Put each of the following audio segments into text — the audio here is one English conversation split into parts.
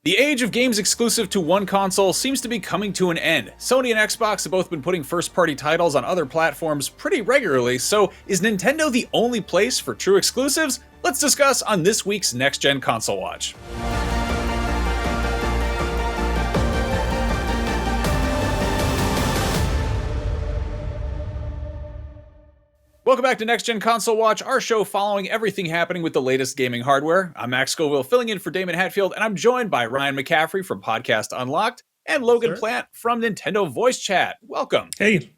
The age of games exclusive to one console seems to be coming to an end. Sony and Xbox have both been putting first-party titles on other platforms pretty regularly, so is Nintendo the only place for true exclusives? Let's discuss on this week's Next Gen Console Watch. Welcome back to Next Gen Console Watch, our show following everything happening with the latest gaming hardware. I'm Max Scoville, filling in for Damon Hatfield, and I'm joined by Ryan McCaffrey from Podcast Unlocked and Logan Plant from Nintendo Voice Chat. Welcome. Hey.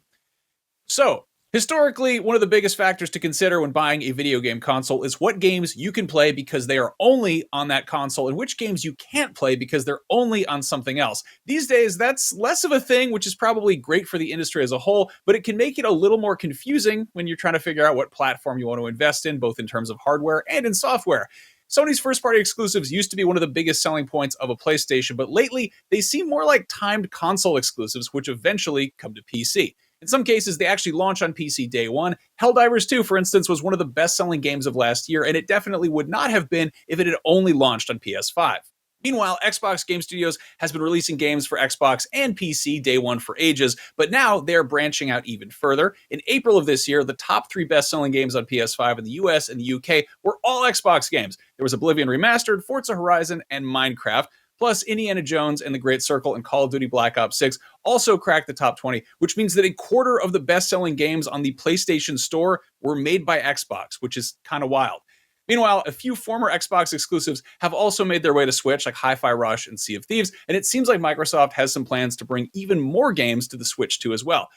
So, historically, one of the biggest factors to consider when buying a video game console is what games you can play because they are only on that console and which games you can't play because they're only on something else. These days, that's less of a thing, which is probably great for the industry as a whole, but it can make it a little more confusing when you're trying to figure out what platform you want to invest in, both in terms of hardware and in software. Sony's first-party exclusives used to be one of the biggest selling points of a PlayStation, but lately, they seem more like timed console exclusives, which eventually come to PC. In some cases, they actually launch on PC day one. Helldivers 2, for instance, was one of the best-selling games of last year, and it definitely would not have been if it had only launched on PS5. Meanwhile, Xbox Game Studios has been releasing games for Xbox and PC day one for ages, but now they're branching out even further. In April of this year, the top 3 best-selling games on PS5 in the US and the UK were all Xbox games. There was Oblivion Remastered, Forza Horizon, and Minecraft. Plus, Indiana Jones and The Great Circle and Call of Duty Black Ops 6 also cracked the top 20, which means that a quarter of the best-selling games on the PlayStation Store were made by Xbox, which is kind of wild. Meanwhile, a few former Xbox exclusives have also made their way to Switch, like Hi-Fi Rush and Sea of Thieves, and it seems like Microsoft has some plans to bring even more games to the Switch too as well.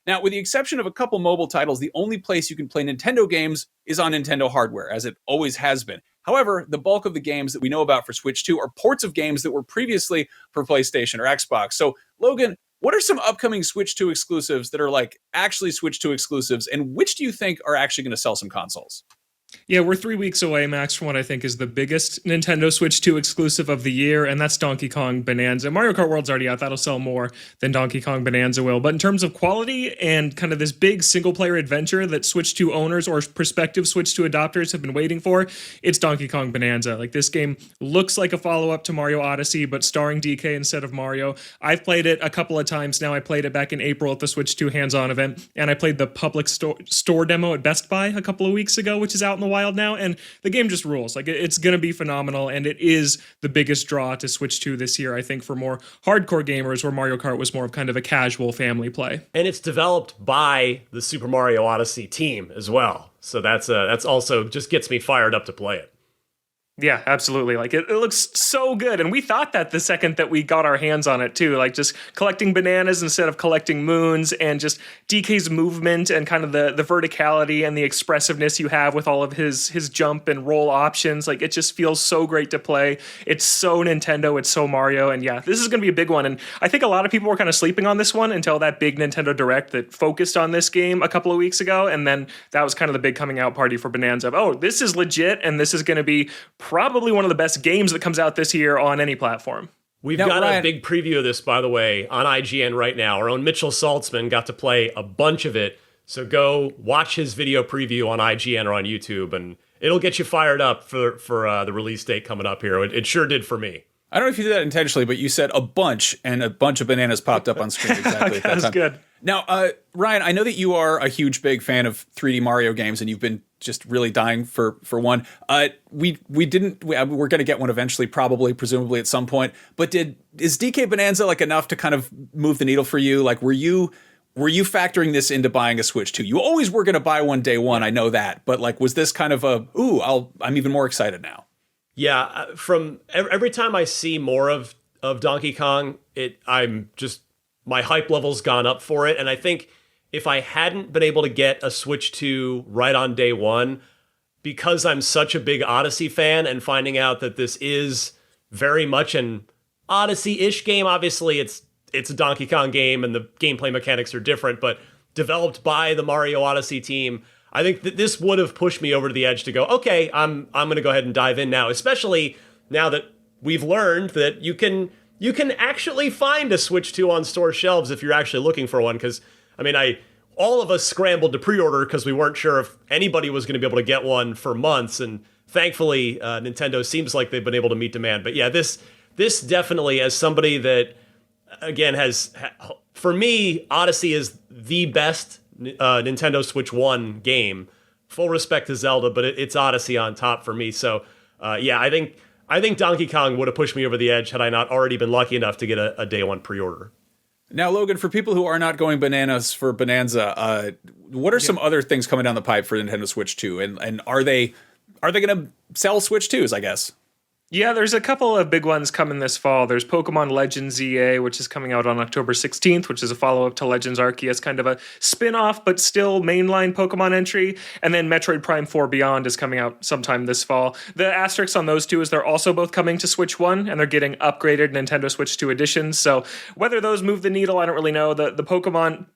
Now, with the exception of a couple mobile titles, the only place you can play Nintendo games is on Nintendo hardware, as it always has been. However, the bulk of the games that we know about for Switch 2 are ports of games that were previously for PlayStation or Xbox. So, Logan, what are some upcoming Switch 2 exclusives that are like actually Switch 2 exclusives, and which do you think are actually going to sell some consoles? Yeah, we're 3 weeks away, Max, from what I think is the biggest Nintendo Switch 2 exclusive of the year, and that's Donkey Kong Bananza. Mario Kart World's already out. That'll sell more than Donkey Kong Bananza will. But in terms of quality and kind of this big single-player adventure that Switch 2 owners or prospective Switch 2 adopters have been waiting for, it's Donkey Kong Bananza. Like, this game looks like a follow-up to Mario Odyssey, but starring DK instead of Mario. I've played it a couple of times now. I played it back in April at the Switch 2 hands-on event, and I played the public store demo at Best Buy a couple of weeks ago, which is out in the wild now, and the game just rules. Like, it's going to be phenomenal, and it is the biggest draw to Switch 2 this year, I think, for more hardcore gamers, where Mario Kart was more of kind of a casual family play. And it's developed by the Super Mario Odyssey team as well. So that's also just gets me fired up to play it. Yeah, absolutely. Like, it looks so good. And we thought that the second that we got our hands on it, too. Like, just collecting bananas instead of collecting moons, and just DK's movement and kind of the verticality and the expressiveness you have with all of his jump and roll options. Like, it just feels so great to play. It's so Nintendo. It's so Mario. And yeah, this is going to be a big one. And I think a lot of people were kind of sleeping on this one until that big Nintendo Direct that focused on this game a couple of weeks ago. And then that was kind of the big coming out party for Bonanza. Oh, this is legit, and this is going to be probably one of the best games that comes out this year on any platform. We've got a big preview of this, by the way, on IGN right now. Our own Mitchell Saltzman got to play a bunch of it. So go watch his video preview on IGN or on YouTube, and it'll get you fired up for the release date coming up here. It sure did for me. I don't know if you did that intentionally, but you said a bunch, and a bunch of bananas popped up on screen exactly at that time. That's good. Now, Ryan, I know that you are a huge, big fan of 3D Mario games, and you've been just really dying for one. We're going to get one eventually, probably, presumably at some point. But is DK Bonanza like enough to kind of move the needle for you? Like, were you factoring this into buying a Switch 2? You always were going to buy one day one, I know that. But like, was this kind of I'm even more excited now? Yeah, from every time I see more of Donkey Kong, my hype level's gone up for it. And I think if I hadn't been able to get a Switch 2 right on day one, because I'm such a big Odyssey fan and finding out that this is very much an Odyssey-ish game, obviously it's a Donkey Kong game and the gameplay mechanics are different, but developed by the Mario Odyssey team, I think that this would have pushed me over to the edge to go, okay, I'm going to go ahead and dive in now, especially now that we've learned that you can actually find a Switch 2 on store shelves if you're actually looking for one. Because, I mean, all of us scrambled to pre-order because we weren't sure if anybody was going to be able to get one for months. And thankfully, Nintendo seems like they've been able to meet demand. But yeah, this this definitely, as somebody that, again, for me, Odyssey is the best Nintendo Switch 1 game. Full respect to Zelda, but it's Odyssey on top for me. So, I think Donkey Kong would have pushed me over the edge had I not already been lucky enough to get a day one pre-order. Now, Logan, for people who are not going bananas for Bonanza, what are some other things coming down the pipe for Nintendo Switch 2? And are they going to sell Switch 2s, I guess? Yeah, there's a couple of big ones coming this fall. There's Pokemon Legends EA, which is coming out on October 16th, which is a follow-up to Legends Arceus, kind of a spin-off, but still mainline Pokemon entry. And then Metroid Prime 4 Beyond is coming out sometime this fall. The asterisk on those two is they're also both coming to Switch 1, and they're getting upgraded Nintendo Switch 2 editions. So whether those move the needle, I don't really know. The Pokemon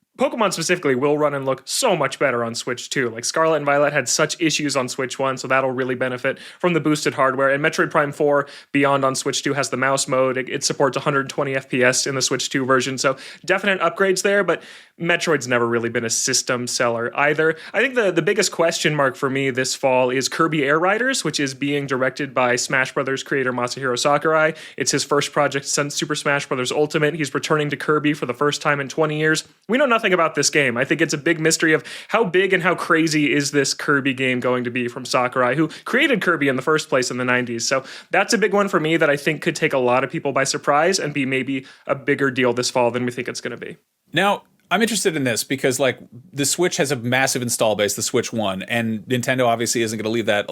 specifically will run and look so much better on Switch 2. Like Scarlet and Violet had such issues on Switch 1, so that'll really benefit from the boosted hardware. And Metroid Prime 4 Beyond on Switch 2 has the mouse mode. It supports 120 FPS in the Switch 2 version, so definite upgrades there, but Metroid's never really been a system seller either. I think the biggest question mark for me this fall is Kirby Air Riders, which is being directed by Smash Bros. Creator Masahiro Sakurai. It's his first project since Super Smash Bros. Ultimate. He's returning to Kirby for the first time in 20 years. We know nothing about this game. I think it's a big mystery of how big and how crazy is this Kirby game going to be from Sakurai, who created Kirby in the first place in the 90s. So that's a big one for me that I think could take a lot of people by surprise and be maybe a bigger deal this fall than we think it's going to be. Now, I'm interested in this because, like, the Switch has a massive install base, the Switch 1, and Nintendo obviously isn't going to leave that,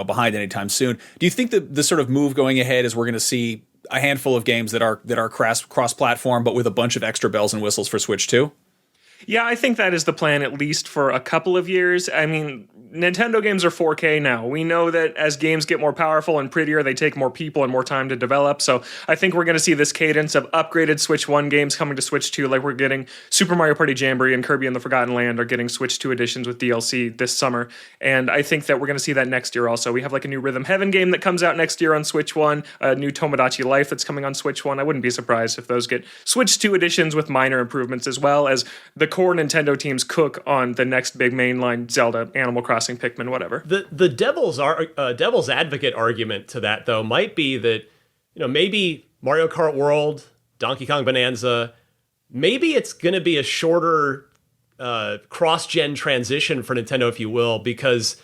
behind anytime soon. Do you think that the sort of move going ahead is we're going to see a handful of games that are cross-platform, but with a bunch of extra bells and whistles for Switch 2? Yeah, I think that is the plan, at least for a couple of years. I mean, Nintendo games are 4K now. We know that as games get more powerful and prettier, they take more people and more time to develop. So I think we're going to see this cadence of upgraded Switch 1 games coming to Switch 2, like we're getting Super Mario Party Jamboree and Kirby and the Forgotten Land are getting Switch 2 editions with DLC this summer. And I think that we're going to see that next year also. We have like a new Rhythm Heaven game that comes out next year on Switch 1, a new Tomodachi Life that's coming on Switch 1. I wouldn't be surprised if those get Switch 2 editions with minor improvements, as well as the core Nintendo teams cook on the next big mainline Zelda, Animal Crossing, Pikmin, whatever. The devil's advocate argument to that, though, might be that, maybe Mario Kart World, Donkey Kong Bonanza, maybe it's going to be a shorter cross-gen transition for Nintendo, if you will, because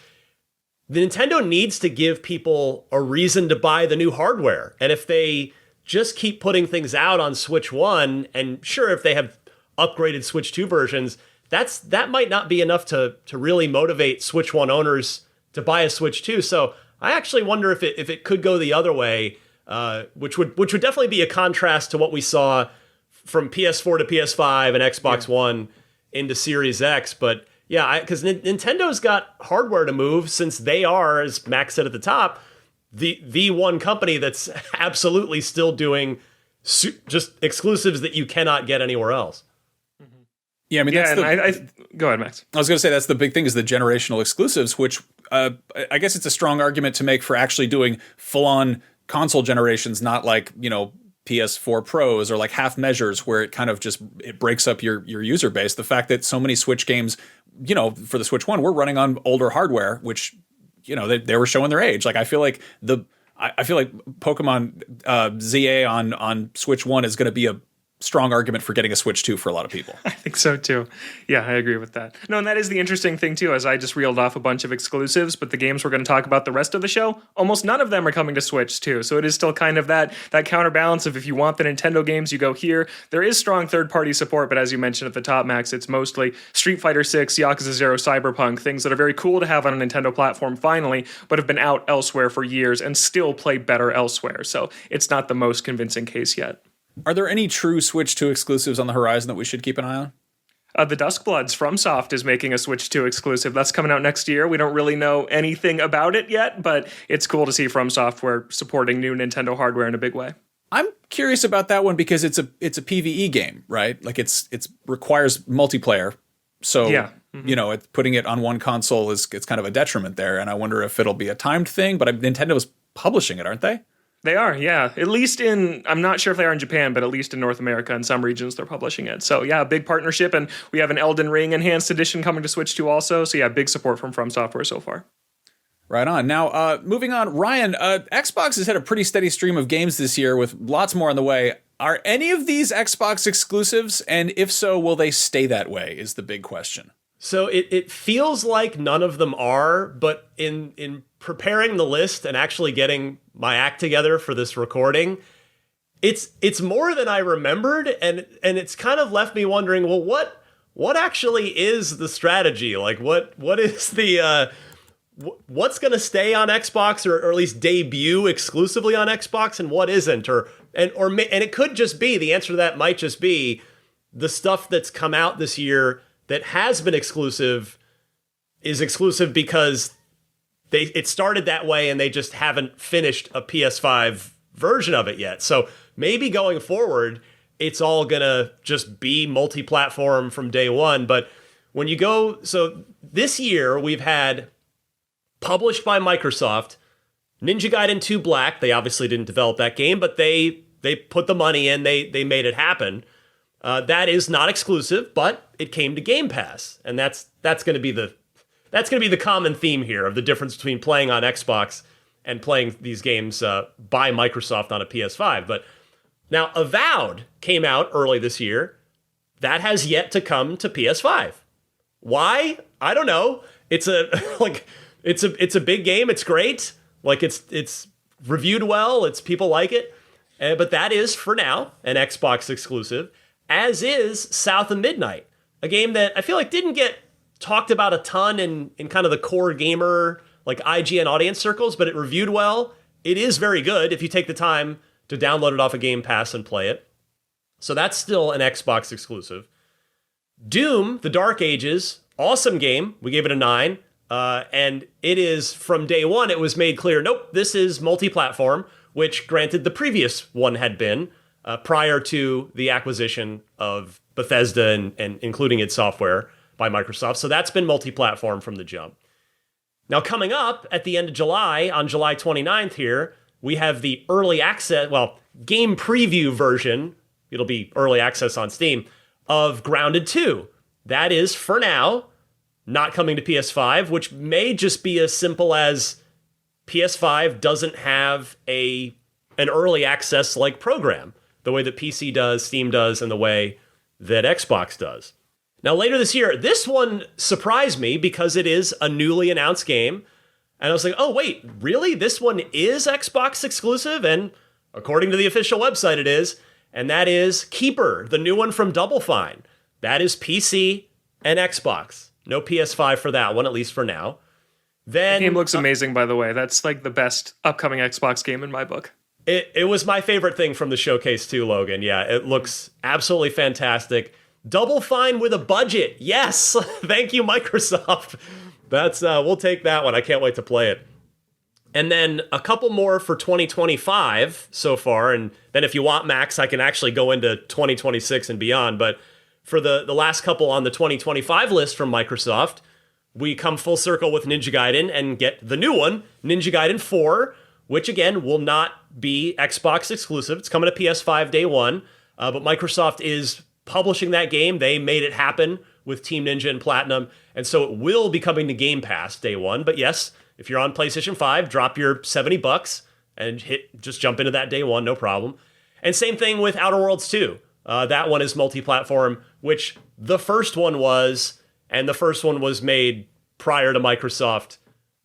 the Nintendo needs to give people a reason to buy the new hardware. And if they just keep putting things out on Switch 1, and sure, if they have upgraded Switch 2 versions, that might not be enough to really motivate Switch 1 owners to buy a Switch 2. So I actually wonder if it could go the other way, which would definitely be a contrast to what we saw from PS4 to PS5 and Xbox One into Series X. But yeah, because Nintendo's got hardware to move, since they are, as Max said at the top, the one company that's absolutely still doing just exclusives that you cannot get anywhere else. Yeah, I mean, go ahead, Max. I was going to say that's the big thing, is the generational exclusives, which I guess it's a strong argument to make for actually doing full-on console generations, not like, PS4 Pros or like half measures where it kind of just it breaks up your user base. The fact that so many Switch games, for the Switch 1, we're running on older hardware, which, they were showing their age. Like, I feel like Pokemon ZA on Switch 1 is going to be a strong argument for getting a Switch 2 for a lot of people. I think so too. Yeah, I agree with that. No, and that is the interesting thing too, as I just reeled off a bunch of exclusives, but the games we're going to talk about the rest of the show, almost none of them are coming to Switch too. So it is still kind of that counterbalance of, if you want the Nintendo games, you go here. There is strong third-party support, but as you mentioned at the top, Max, it's mostly Street Fighter 6, Yakuza 0, Cyberpunk, things that are very cool to have on a Nintendo platform finally, but have been out elsewhere for years and still play better elsewhere. So it's not the most convincing case yet. Are there any true Switch 2 exclusives on the horizon that we should keep an eye on? The Duskbloods, FromSoft is making a Switch 2 exclusive. That's coming out next year. We don't really know anything about it yet, but it's cool to see From Software supporting new Nintendo hardware in a big way. I'm curious about that one because it's a PvE game, right? Like it's requires multiplayer. So, yeah. Putting it on one console it's kind of a detriment there. And I wonder if it'll be a timed thing, but Nintendo is publishing it, aren't they? They are, yeah. At least I'm not sure if they are in Japan, but at least in North America, in some regions, they're publishing it. So yeah, a big partnership, and we have an Elden Ring Enhanced Edition coming to Switch 2 also. So yeah, big support from Software so far. Right on. Now, moving on, Ryan, Xbox has had a pretty steady stream of games this year with lots more on the way. Are any of these Xbox exclusives? And if so, will they stay that way is the big question. So it feels like none of them are, but in preparing the list and actually getting my act together for this recording, it's more than I remembered, and it's kind of left me wondering, well, what actually is the strategy? Like what is the what's going to stay on Xbox or at least debut exclusively on Xbox and what isn't? And it could just be, the answer to that might just be the stuff that's come out this year that has been exclusive is exclusive because it started that way and they just haven't finished a PS5 version of it yet. So maybe going forward, it's all going to just be multi-platform from day one. But when you go, so this year we've had published by Microsoft, Ninja Gaiden 2 Black. They obviously didn't develop that game, but they put the money in, they made it happen. That is not exclusive, but it came to Game Pass, and that's going to be the common theme here of the difference between playing on Xbox and playing these games by Microsoft on a PS5. But now Avowed came out early this year. That has yet to come to PS5. Why? I don't know. It's a big game. It's great. Like it's reviewed well. People like it. But that is for now an Xbox exclusive, as is South of Midnight, a game that I feel like didn't get talked about a ton in kind of the core gamer, like IGN audience circles, but it reviewed well. It is very good if you take the time to download it off of Game Pass and play it. So that's still an Xbox exclusive. Doom, The Dark Ages, awesome game. We gave it a 9. And it is, from day one, it was made clear, nope, this is multi-platform, which granted the previous one had been prior to the acquisition of Bethesda and including its software by Microsoft. So that's been multi-platform from the jump. Now, coming up at the end of July, on July 29th here, we have the early access, game preview version, it'll be early access on Steam, of Grounded 2. That is, for now, not coming to PS5, which may just be as simple as PS5 doesn't have an early access like program, the way that PC does, Steam does, and the way that Xbox does. Now, later this year, this one surprised me because it is a newly announced game. And I was like, oh, wait, really? This one is Xbox exclusive? And according to the official website, it is. And that is Keeper, the new one from Double Fine. That is PC and Xbox. No PS5 for that one, at least for now. Then The game looks amazing, by the way. That's like the best upcoming Xbox game in my book. It was my favorite thing from the showcase too, Logan. Yeah, it looks absolutely fantastic. Double Fine with a budget. Yes. Thank you, Microsoft. That's we'll take that one. I can't wait to play it. And then a couple more for 2025 so far. And then if you want, Max, I can actually go into 2026 and beyond. But for the last couple on the 2025 list from Microsoft, we come full circle with Ninja Gaiden and get the new one, Ninja Gaiden 4, which again will not be Xbox exclusive. It's coming to PS5 day one. But Microsoft is publishing that game. They made it happen with Team Ninja and Platinum. And so it will be coming to Game Pass day one. But yes, if you're on PlayStation 5, drop your $70 and just jump into that day one, no problem. And same thing with Outer Worlds 2. That one is multi-platform, which the first one was, and the first one was made prior to Microsoft,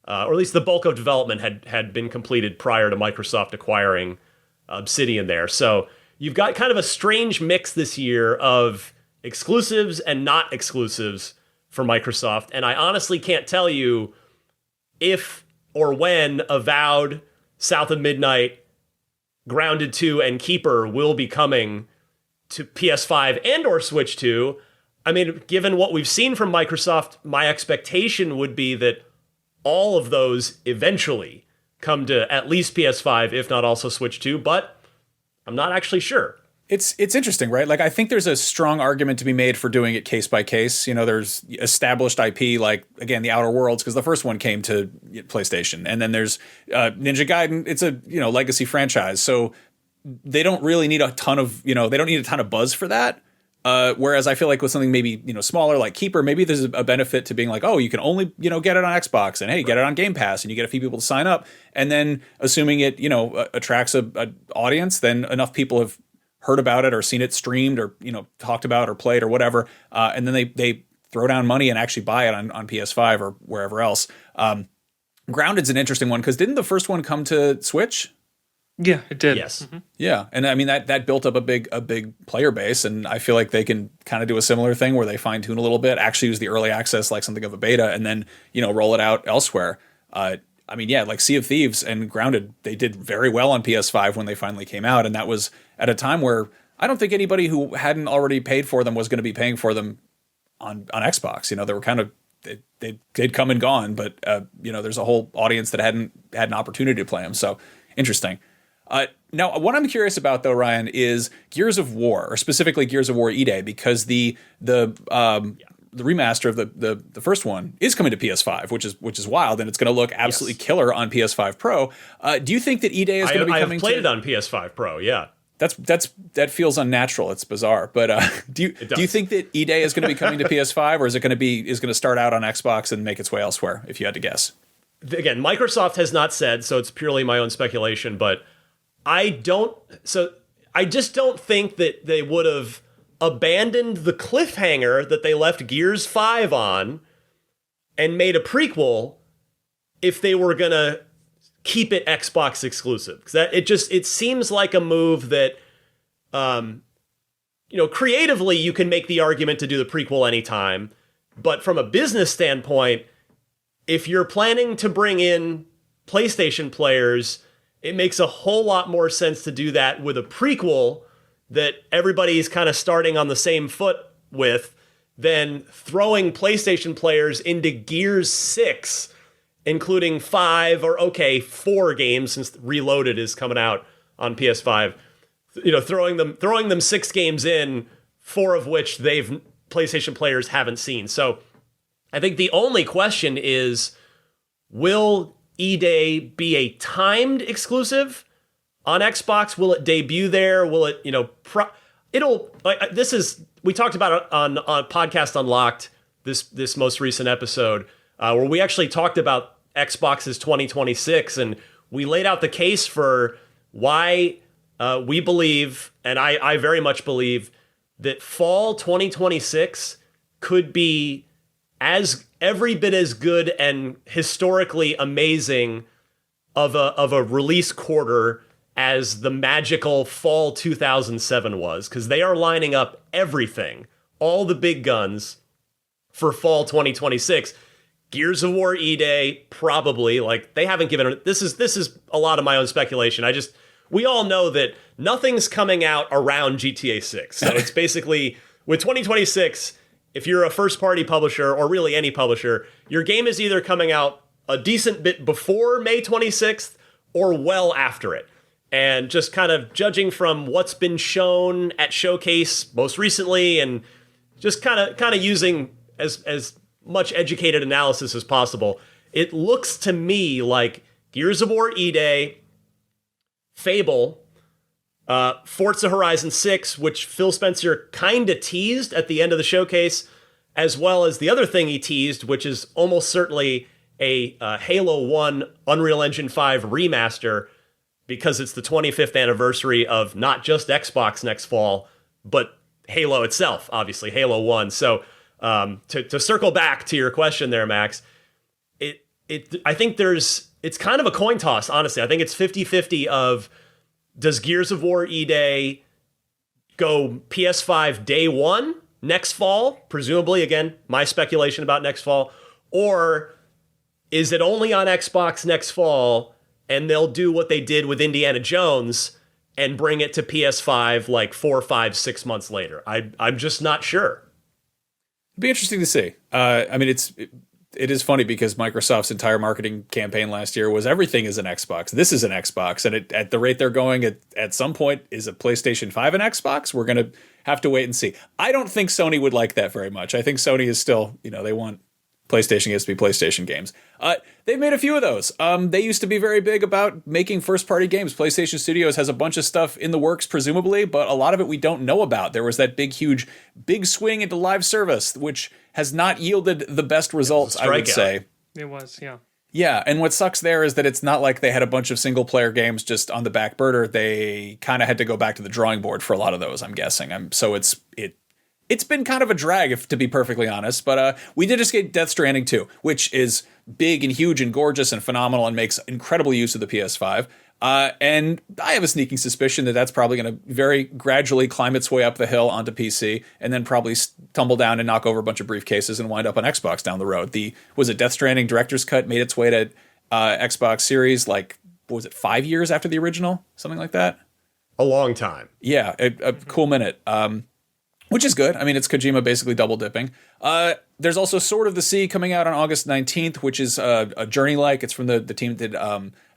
or at least the bulk of development had been completed prior to Microsoft acquiring Obsidian there. So you've got kind of a strange mix this year of exclusives and not exclusives for Microsoft. And I honestly can't tell you if or when Avowed, South of Midnight, Grounded 2, and Keeper will be coming to PS5 and or Switch 2. I mean, given what we've seen from Microsoft, my expectation would be that all of those eventually come to at least PS5, if not also Switch 2, but I'm not actually sure. It's interesting, right? Like, I think there's a strong argument to be made for doing it case by case. You know, there's established IP, like, again, the Outer Worlds, because the first one came to PlayStation. And then there's Ninja Gaiden. It's a, legacy franchise. So they don't really need a ton of, they don't need a ton of buzz for that. Whereas I feel like with something maybe, smaller like Keeper, maybe there's a benefit to being like, oh, you can only, get it on Xbox, and hey, get it on Game Pass, and you get a few people to sign up. And then assuming it, attracts a audience, then enough people have heard about it or seen it streamed or, talked about or played or whatever. And then they throw down money and actually buy it on PS5 or wherever else. Grounded's an interesting one because didn't the first one come to Switch? Yeah, it did. Yes. Mm-hmm. Yeah, and I mean that built up a big player base, and I feel like they can kind of do a similar thing where they fine tune a little bit, actually use the early access like something of a beta, and then roll it out elsewhere. I mean, yeah, like Sea of Thieves and Grounded, they did very well on PS5 when they finally came out, and that was at a time where I don't think anybody who hadn't already paid for them was going to be paying for them on Xbox. They were kind of they'd come and gone, but there's a whole audience that hadn't had an opportunity to play them. So interesting. Now, what I'm curious about, though, Ryan, is Gears of War, or specifically Gears of War E-Day, because the remaster of the first one is coming to PS5, which is wild, and it's going to look absolutely killer on PS5 Pro. Do you think that E-Day is going to be coming? I've played it on PS5 Pro. Yeah, that feels unnatural. It's bizarre, but do you think that E-Day is going to be coming to PS5, or is it going to start out on Xbox and make its way elsewhere? If you had to guess, again, Microsoft has not said, so it's purely my own speculation, but. I just don't think that they would have abandoned the cliffhanger that they left Gears 5 on and made a prequel if they were going to keep it Xbox exclusive. Because it seems like a move that, creatively you can make the argument to do the prequel anytime. But from a business standpoint, if you're planning to bring in PlayStation players, it makes a whole lot more sense to do that with a prequel that everybody's kind of starting on the same foot with than throwing PlayStation players into Gears 6, including 5 or 4 games since Reloaded is coming out on PS5. Throwing them 6 games in, 4 of which PlayStation players haven't seen. So I think the only question is, will E-Day be a timed exclusive on Xbox? Will it debut there? Will it, we talked about it on Podcast Unlocked, this most recent episode, where we actually talked about Xbox's 2026, and we laid out the case for why we believe, and I very much believe, that fall 2026 could be every bit as good and historically amazing of a release quarter as the magical fall 2007 was, because they are lining up everything, all the big guns, for fall 2026. Gears of War E-Day, probably. Like, they haven't given it. This is a lot of my own speculation. We all know that nothing's coming out around GTA 6. So it's basically, with 2026, if you're a first-party publisher, or really any publisher, your game is either coming out a decent bit before May 26th or well after it. And just kind of judging from what's been shown at Showcase most recently, and just kind of using as much educated analysis as possible, it looks to me like Gears of War E-Day, Fable, Forza Horizon 6, which Phil Spencer kind of teased at the end of the showcase, as well as the other thing he teased, which is almost certainly a Halo 1 Unreal Engine 5 remaster, because it's the 25th anniversary of not just Xbox next fall, but Halo itself, obviously, Halo 1. So to circle back to your question there, Max, I think it's kind of a coin toss, honestly. I think it's 50-50 of, does Gears of War E-Day go PS5 day one next fall? Presumably, again, my speculation about next fall. Or is it only on Xbox next fall, and they'll do what they did with Indiana Jones and bring it to PS5 like 4, 5, 6 months later? I'm just not sure. It'd be interesting to see. I mean, it is funny because Microsoft's entire marketing campaign last year was everything is an Xbox. This is an Xbox. And at the rate they're going, at some point, is a PlayStation 5 an Xbox? We're going to have to wait and see. I don't think Sony would like that very much. I think Sony is still, they want PlayStation gets to be PlayStation games. They've made a few of those. They used to be very big about making first-party games. PlayStation Studios has a bunch of stuff in the works, presumably, but a lot of it we don't know about. There was that big swing into live service, which has not yielded the best results, I would say. It was, yeah. Yeah, and what sucks there is that it's not like they had a bunch of single-player games just on the back burner. They kind of had to go back to the drawing board for a lot of those, I'm guessing. So it's been kind of a drag, if to be perfectly honest. But we did just get Death Stranding 2, which is big and huge and gorgeous and phenomenal and makes incredible use of the PS5. And I have a sneaking suspicion that that's probably going to very gradually climb its way up the hill onto PC and then probably tumble down and knock over a bunch of briefcases and wind up on Xbox down the road. Was it Death Stranding Director's Cut made its way to Xbox Series, like, what was it, 5 years after the original? Something like that? A long time. Yeah, a cool minute. Which is good. I mean, it's Kojima basically double dipping. There's also Sword of the Sea coming out on August 19th, which is a Journey-like. It's from the team that did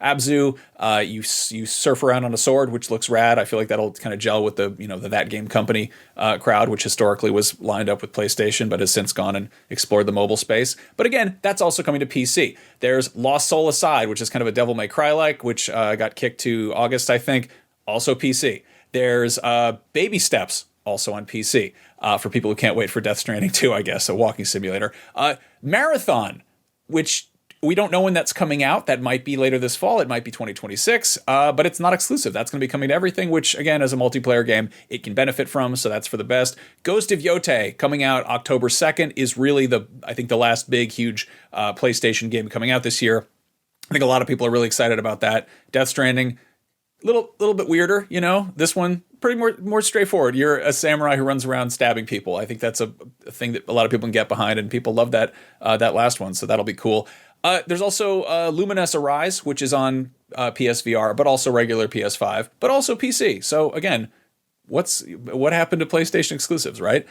Abzu. You surf around on a sword, which looks rad. I feel like that'll kind of gel with the That Game Company crowd, which historically was lined up with PlayStation, but has since gone and explored the mobile space. But again, that's also coming to PC. There's Lost Soul Aside, which is kind of a Devil May Cry-like, which got kicked to August, I think, also PC. There's Baby Steps, also on PC, for people who can't wait for Death Stranding 2, I guess, a walking simulator. Marathon, which we don't know when that's coming out. That might be later this fall. It might be 2026, but it's not exclusive. That's going to be coming to everything, which, again, as a multiplayer game, it can benefit from, so that's for the best. Ghost of Yotei, coming out October 2nd, is really I think the last big, huge PlayStation game coming out this year. I think a lot of people are really excited about that. Death Stranding, little bit weirder, This one, pretty more straightforward. You're a samurai who runs around stabbing people. I think that's a thing that a lot of people can get behind, and people love that last one, so that'll be cool. There's also Luminous Arise, which is on PSVR, but also regular PS5, but also PC. So again, what happened to PlayStation exclusives, right?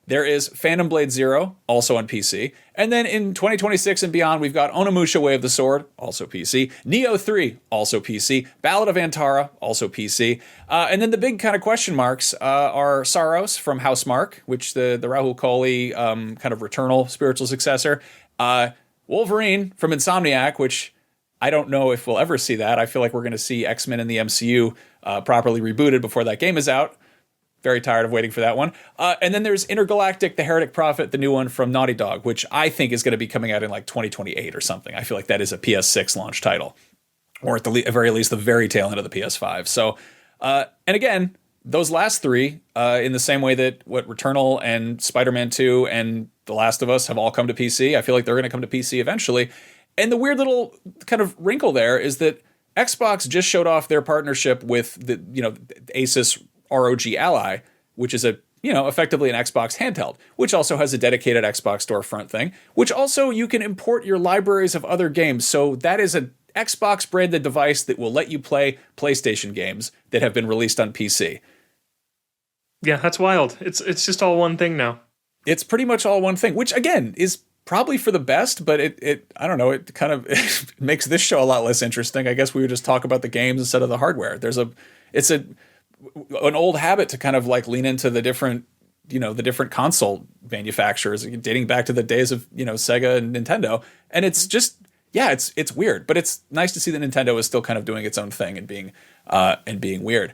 There is Phantom Blade Zero, also on PC. And then in 2026 and beyond, we've got Onimusha Way of the Sword, also PC. Neo 3, also PC. Ballad of Antara, also PC. And then the big kind of question marks are Saros from Housemarque, which the Rahul Kohli kind of Returnal spiritual successor. Wolverine from Insomniac, which I don't know if we'll ever see that. I feel like we're going to see X-Men in the MCU properly rebooted before that game is out. Very tired of waiting for that one. And then there's Intergalactic, The Heretic Prophet, the new one from Naughty Dog, which I think is going to be coming out in like 2028 or something. I feel like that is a PS6 launch title, or at the very least, the very tail end of the PS5. So, and again, those last three, in the same way that Returnal and Spider-Man 2 and The Last of Us have all come to PC, I feel like they're going to come to PC eventually. And the weird little kind of wrinkle there is that Xbox just showed off their partnership with the Asus ROG Ally, which is effectively an Xbox handheld, which also has a dedicated Xbox storefront thing, which also you can import your libraries of other games. So that is an Xbox branded device that will let you play PlayStation games that have been released on PC. Yeah, that's wild. It's just all one thing now. It's pretty much all one thing, which again is probably for the best, but it I don't know, it kind of it makes this show a lot less interesting. I guess we would just talk about the games instead of the hardware. It's an old habit to kind of like lean into the different console manufacturers dating back to the days of, Sega and Nintendo. And it's just, it's weird, but it's nice to see that Nintendo is still kind of doing its own thing and being weird.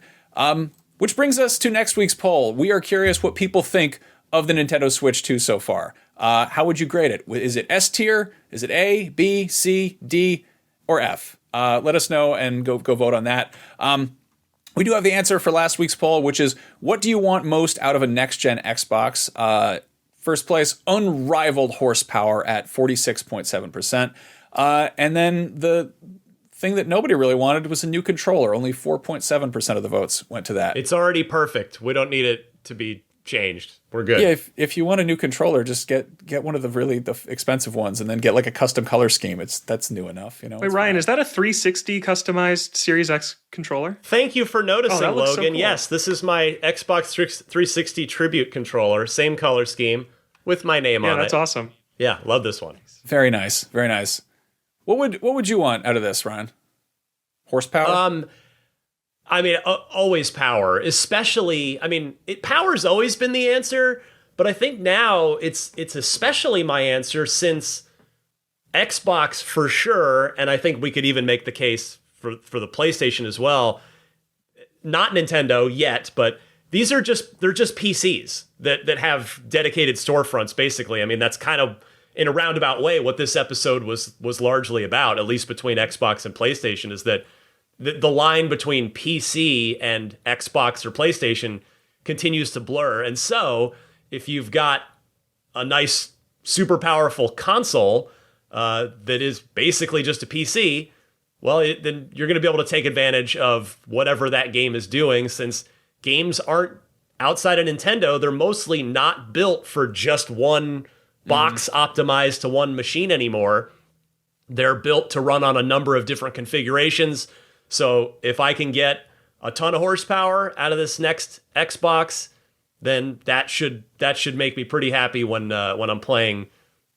Which brings us to next week's poll. We are curious what people think of the Nintendo Switch 2 so far. How would you grade it? Is it S tier? Is it A, B, C, D, or F? Let us know and go vote on that. We do have the answer for last week's poll, which is, what do you want most out of a next-gen Xbox? First place, unrivaled horsepower at 46.7%. And then the thing that nobody really wanted was a new controller. Only 4.7% of the votes went to that. It's already perfect. We don't need it to be changed. We're good. Yeah, if you want a new controller, just get one of the expensive ones, and then get like a custom color scheme. That's new enough, Wait, Ryan, is that a 360 customized Series X controller? Thank you for noticing, Logan. So cool. Yes, this is my Xbox 360 Tribute controller, same color scheme with my name on it. Yeah, that's awesome. Yeah, love this one. Very nice, very nice. What would you want out of this, Ryan? Horsepower? Always power, especially, power's always been the answer, But I think now it's especially my answer, since Xbox for sure, and I think we could even make the case for the PlayStation as well. Not Nintendo yet, but they're just PCs that have dedicated storefronts, basically. I mean, that's kind of, in a roundabout way, what this episode was largely about, at least between Xbox and PlayStation, is that the line between PC and Xbox or PlayStation continues to blur. And so, if you've got a nice, super powerful console that is basically just a PC, well, then you're going to be able to take advantage of whatever that game is doing, since games aren't, outside of Nintendo, they're mostly not built for just one box optimized to one machine anymore. They're built to run on a number of different configurations. So if I can get a ton of horsepower out of this next Xbox, then that should make me pretty happy when I'm playing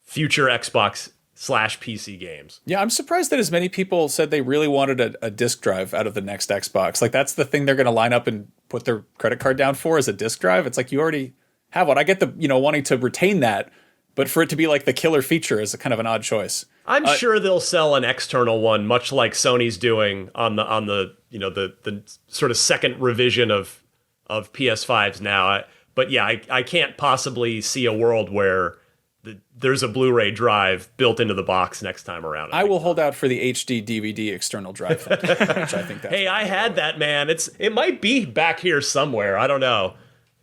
future Xbox/PC games. Yeah, I'm surprised that as many people said they really wanted a disk drive out of the next Xbox. Like, that's the thing they're going to line up and put their credit card down for, is a disk drive. It's like, you already have one. I get the, wanting to retain that, but for it to be like the killer feature is a kind of an odd choice. I'm sure they'll sell an external one, much like Sony's doing on the sort of second revision of PS5s now. But yeah, I can't possibly see a world where there's a Blu-ray drive built into the box next time around. I will hold out for the HD DVD external drive, which I think that's hey, I had that, man. It might be back here somewhere. I don't know.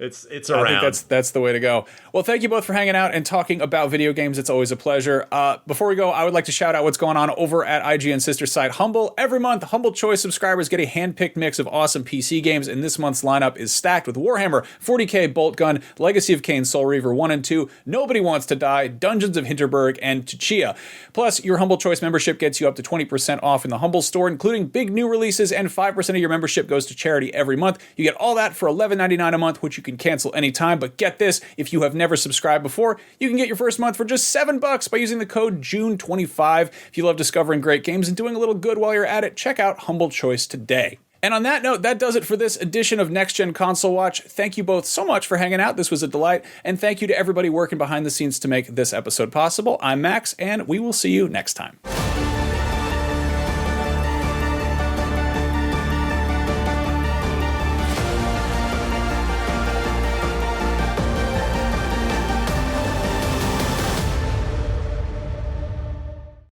It's around. I think that's the way to go. Well, thank you both for hanging out and talking about video games. It's always a pleasure. Before we go, I would like to shout out what's going on over at IGN sister site Humble. Every month, Humble Choice subscribers get a hand-picked mix of awesome PC games, and this month's lineup is stacked with Warhammer 40k Bolt Gun, Legacy of Kain Soul Reaver 1 and 2, Nobody Wants to Die, Dungeons of Hinterberg, and Tchia. Plus, your Humble Choice membership gets you up to 20% off in the Humble store, including big new releases, and 5% of your membership goes to charity every month. You get all that for $11.99 a month, which you can cancel anytime. But get this, if you have never subscribed before, you can get your first month for just $7 by using the code JUNE25. If you love discovering great games and doing a little good while you're at it, check out Humble Choice today. And on that note, that does it for this edition of Next Gen Console Watch. Thank you both so much for hanging out. This was a delight. And thank you to everybody working behind the scenes to make this episode possible. I'm Max, and we will see you next time.